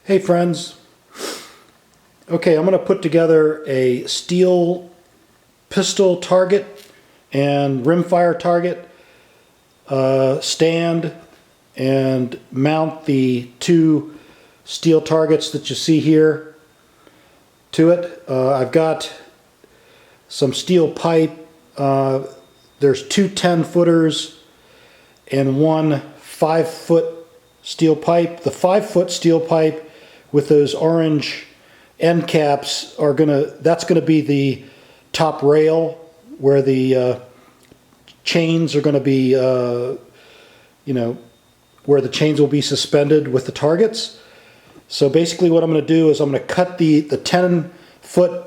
Hey friends, okay, I'm going to put together a steel pistol target and rimfire target stand and mount the two steel targets that you see here to it. I've got some steel pipe. There's two 10-footers and one 5-foot steel pipe. The 5-foot steel pipe with those orange end caps that's gonna be the top rail where the chains are gonna be, where the chains will be suspended with the targets. So basically what I'm gonna do is I'm gonna cut the 10-foot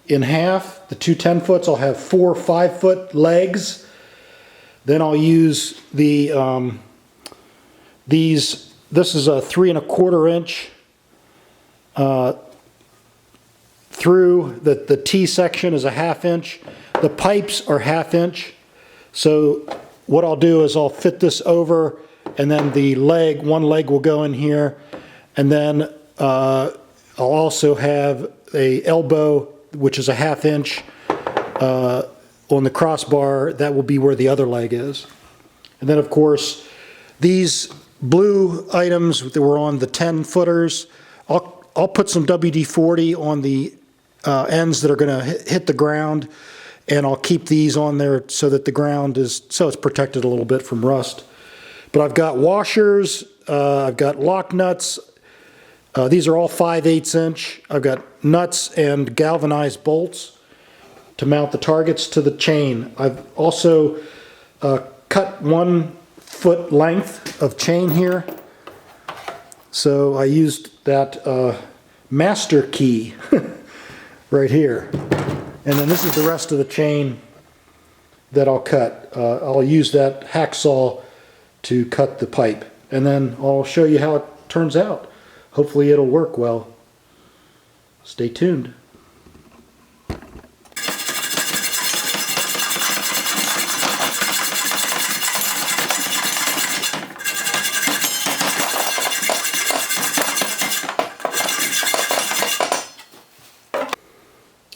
in half, the two 10-foots. I'll have 4 5-foot legs. Then I'll use the this is a 3 1/4 inch through. The T section is a 1/2 inch. The pipes are 1/2 inch. So what I'll do is I'll fit this over, and then one leg will go in here, and then I'll also have a elbow, which is a 1/2 inch on the crossbar. That will be where the other leg is. And then of course these blue items that were on the 10-footers, I'll put some WD-40 on the ends that are going to hit the ground, and I'll keep these on there so that the ground it's protected a little bit from rust. But I've got washers, I've got lock nuts. These are all 5/8 inch. I've got nuts and galvanized bolts to mount the targets to the chain. I've also cut 1 foot length of chain here. So I used that master key right here. And then this is the rest of the chain that I'll cut. I'll use that hacksaw to cut the pipe. And then I'll show you how it turns out. Hopefully it'll work well. Stay tuned.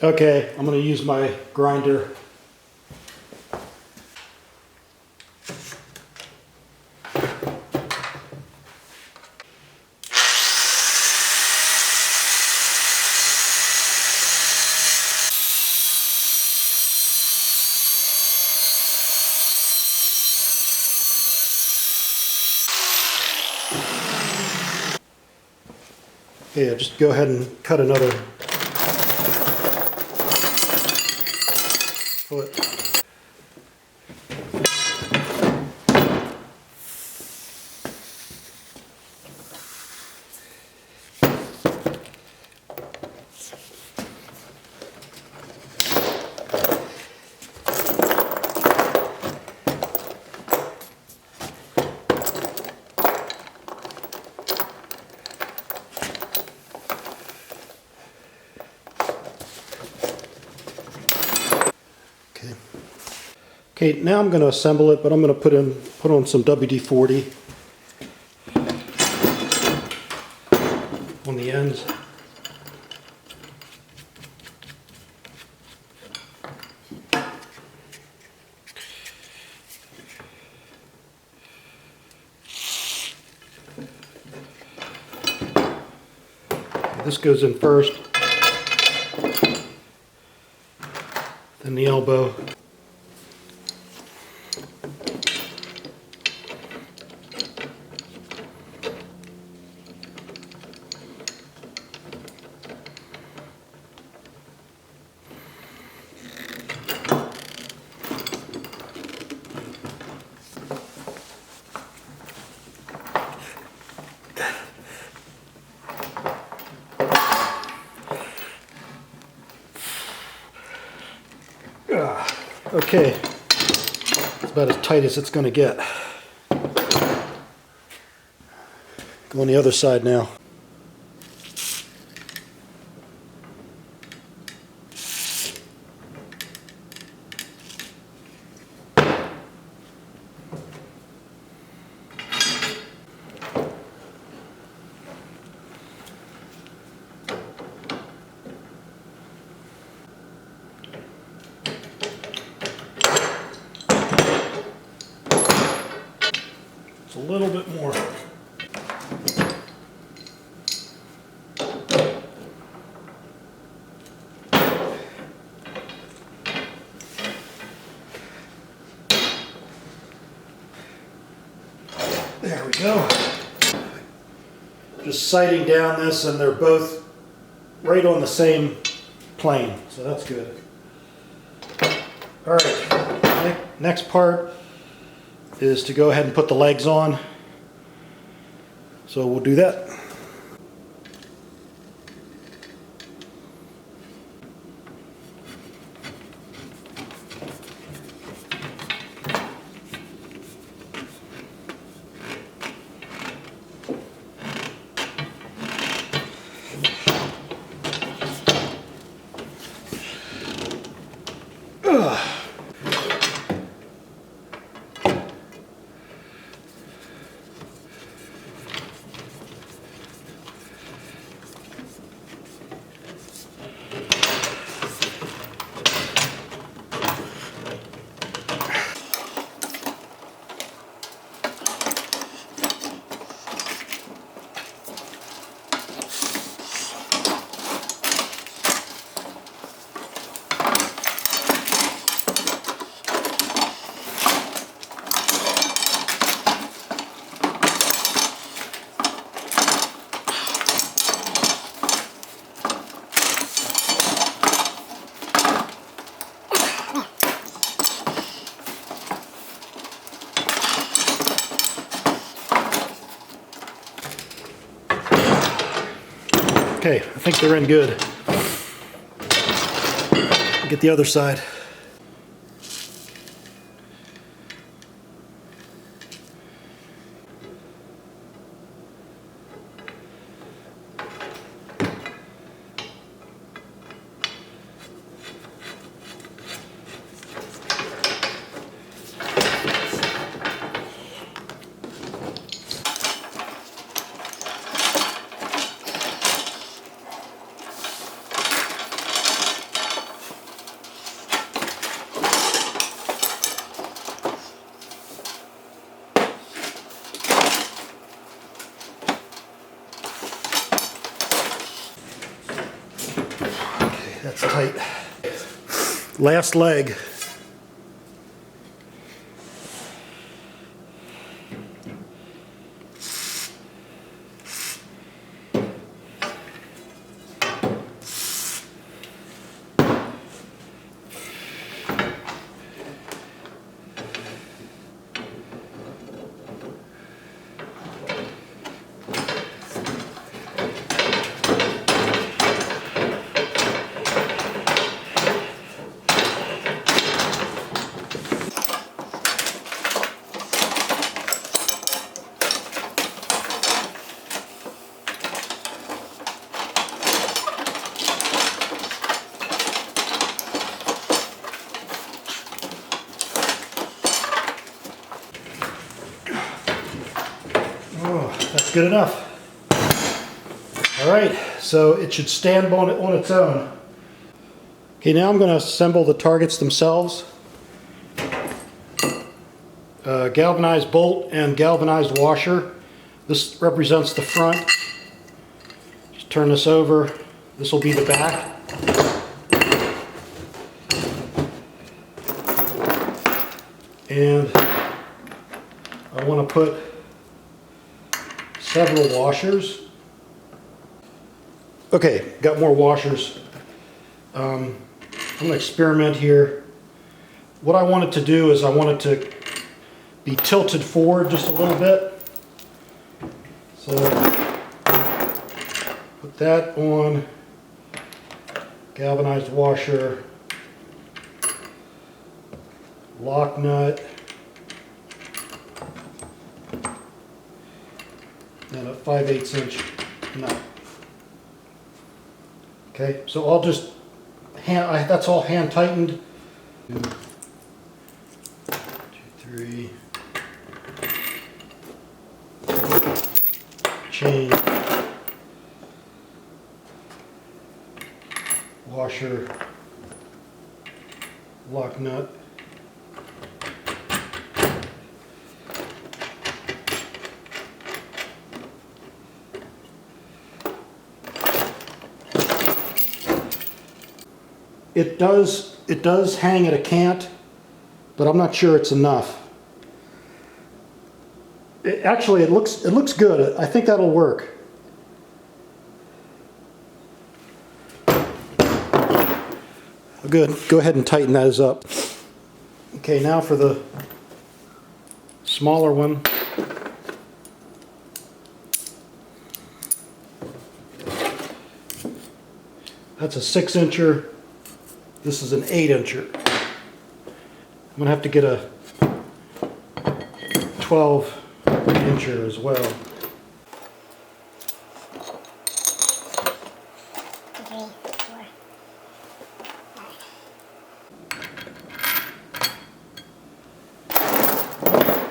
Okay, I'm going to use my grinder. Yeah, just go ahead and cut another foot. Okay, now I'm going to assemble it, but I'm going to put on some WD-40 on the ends. This goes in first, then the elbow. Okay, it's about as tight as it's going to get. Go on the other side now. Just a little bit more. There we go. Just sighting down this, and they're both right on the same plane, so that's good. All right, next part is to go ahead and put the legs on. So we'll do that. Okay, I think they're in good. Get the other side. That's tight. Last leg. That's good enough. All right, so it should stand on its own. Okay, now I'm going to assemble the targets themselves. Galvanized bolt and galvanized washer. This represents the front. Just turn this over. This will be the back. And I want to put several washers. Okay, got more washers. I'm going to experiment here. What I wanted to do is I wanted to be tilted forward just a little bit. So put that on, galvanized washer, lock nut, and a 5/8 inch nut. Okay, so I'll just that's all hand tightened. 1, 2, 3. Chain, washer, lock nut. it does hang at a cant, but I'm not sure it's enough. Actually, it looks good. I think that'll work. Good. Go ahead and tighten those up. Okay, now for the smaller one. That's a 6-incher. This is an 8-incher. I'm going to have to get a 12-incher as well.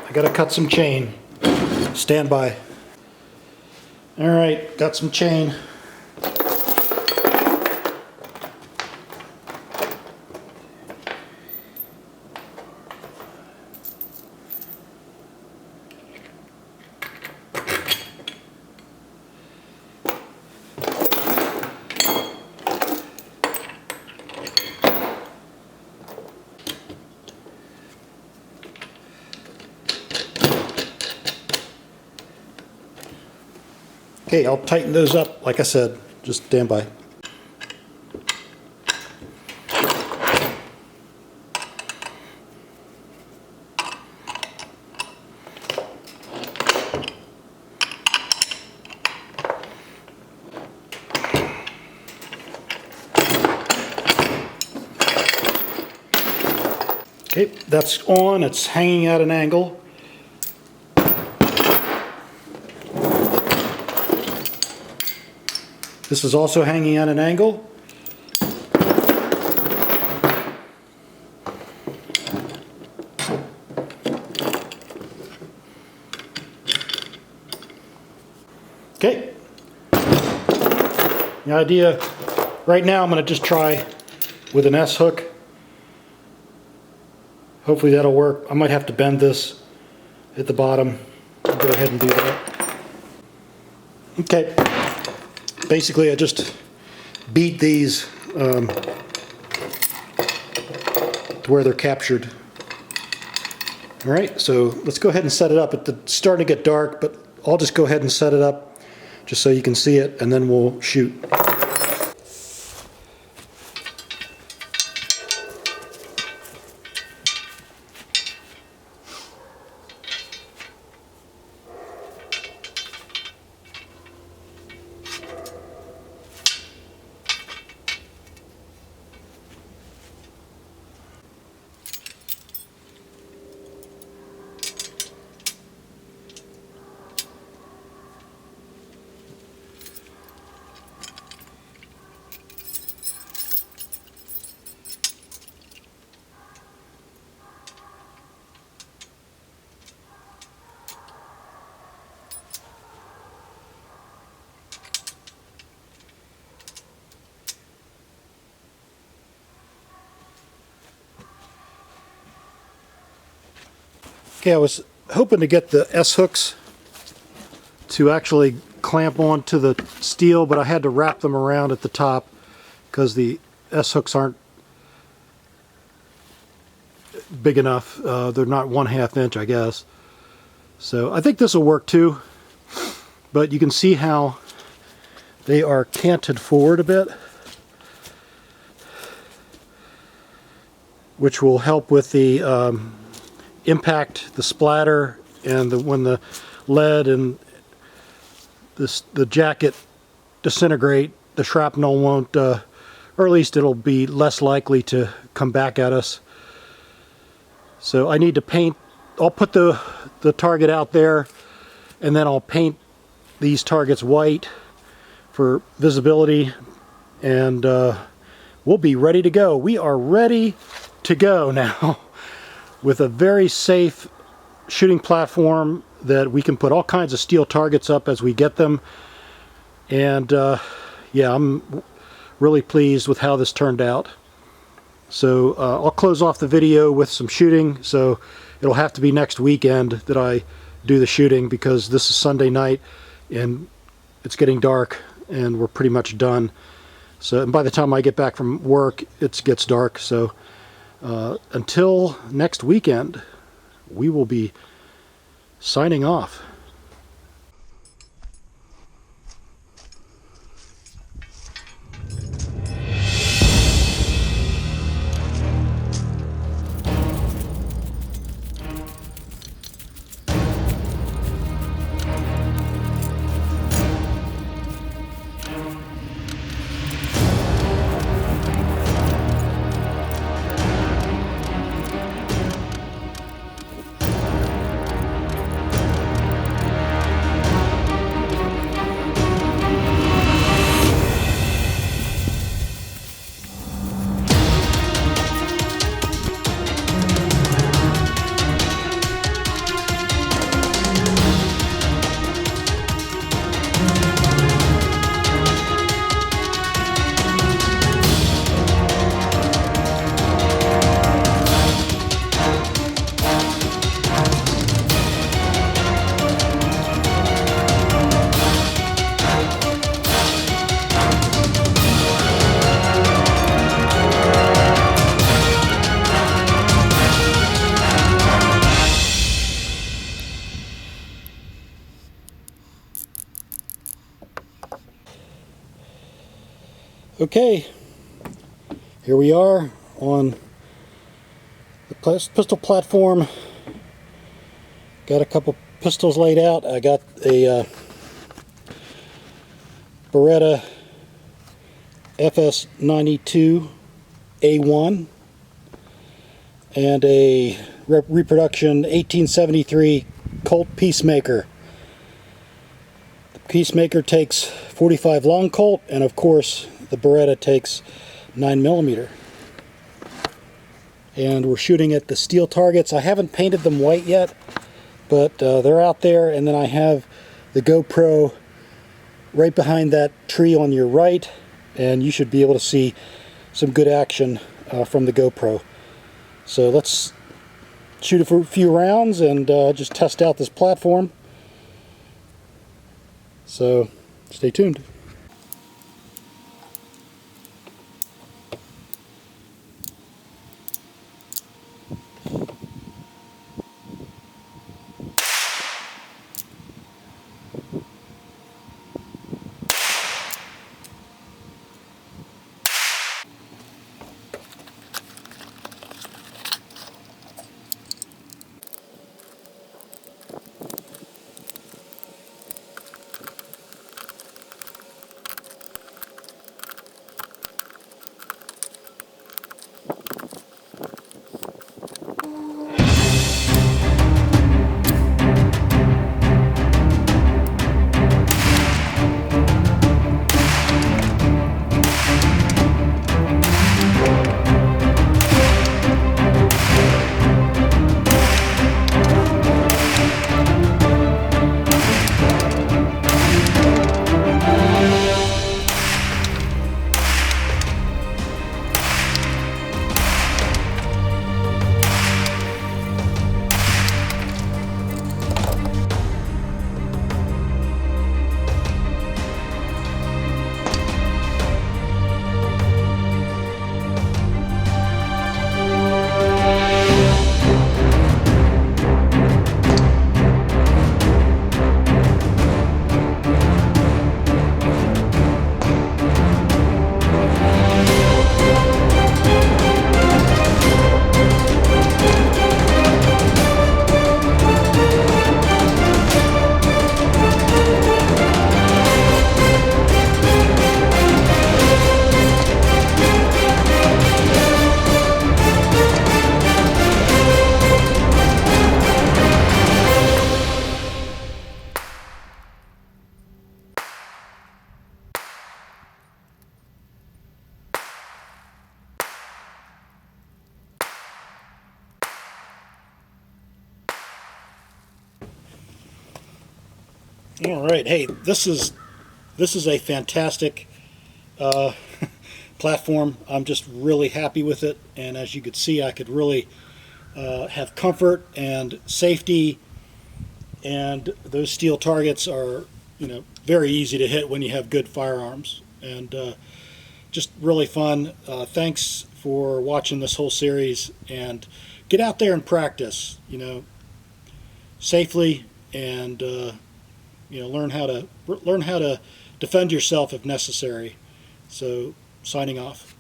I got to cut some chain. Stand by. All right, got some chain. Okay, I'll tighten those up, like I said, just stand by. Okay, that's on, it's hanging at an angle. This is also hanging at an angle. Okay. The idea, right now I'm going to just try with an S-hook. Hopefully that'll work. I might have to bend this at the bottom. I'll go ahead and do that. Okay. Basically, I just beat these to where they're captured. All right, so let's go ahead and set it up. It's starting to get dark, but I'll just go ahead and set it up just so you can see it, and then we'll shoot. Okay, I was hoping to get the S-hooks to actually clamp onto the steel, but I had to wrap them around at the top because the S-hooks aren't big enough. They're not 1/2 inch, I guess. So I think this will work too, but you can see how they are canted forward a bit, which will help with the impact, the splatter, and when the lead and the jacket disintegrate, the shrapnel won't, or at least it'll be less likely to come back at us. So I need to paint. I'll put the target out there, and then I'll paint these targets white for visibility, and we'll be ready to go. We are ready to go now with a very safe shooting platform that we can put all kinds of steel targets up as we get them. And yeah, I'm really pleased with how this turned out. So I'll close off the video with some shooting. So it'll have to be next weekend that I do the shooting, because this is Sunday night and it's getting dark and we're pretty much done. So, and by the time I get back from work, it gets dark. So until next weekend, we will be signing off. Okay, here we are on the pistol platform. Got a couple pistols laid out. I got a Beretta FS92 A1 and a reproduction 1873 Colt Peacemaker. The Peacemaker takes 45 long Colt, and of course the Beretta takes 9mm. And we're shooting at the steel targets. I haven't painted them white yet, but they're out there. And then I have the GoPro right behind that tree on your right, and you should be able to see some good action from the GoPro. So let's shoot a few rounds and just test out this platform. So stay tuned. All right, hey, this is a fantastic platform. I'm just really happy with it, and as you could see, I could really have comfort and safety, and those steel targets are, very easy to hit when you have good firearms. And just really fun. Thanks for watching this whole series, and get out there and practice, safely, and learn how to defend yourself if necessary. So, signing off.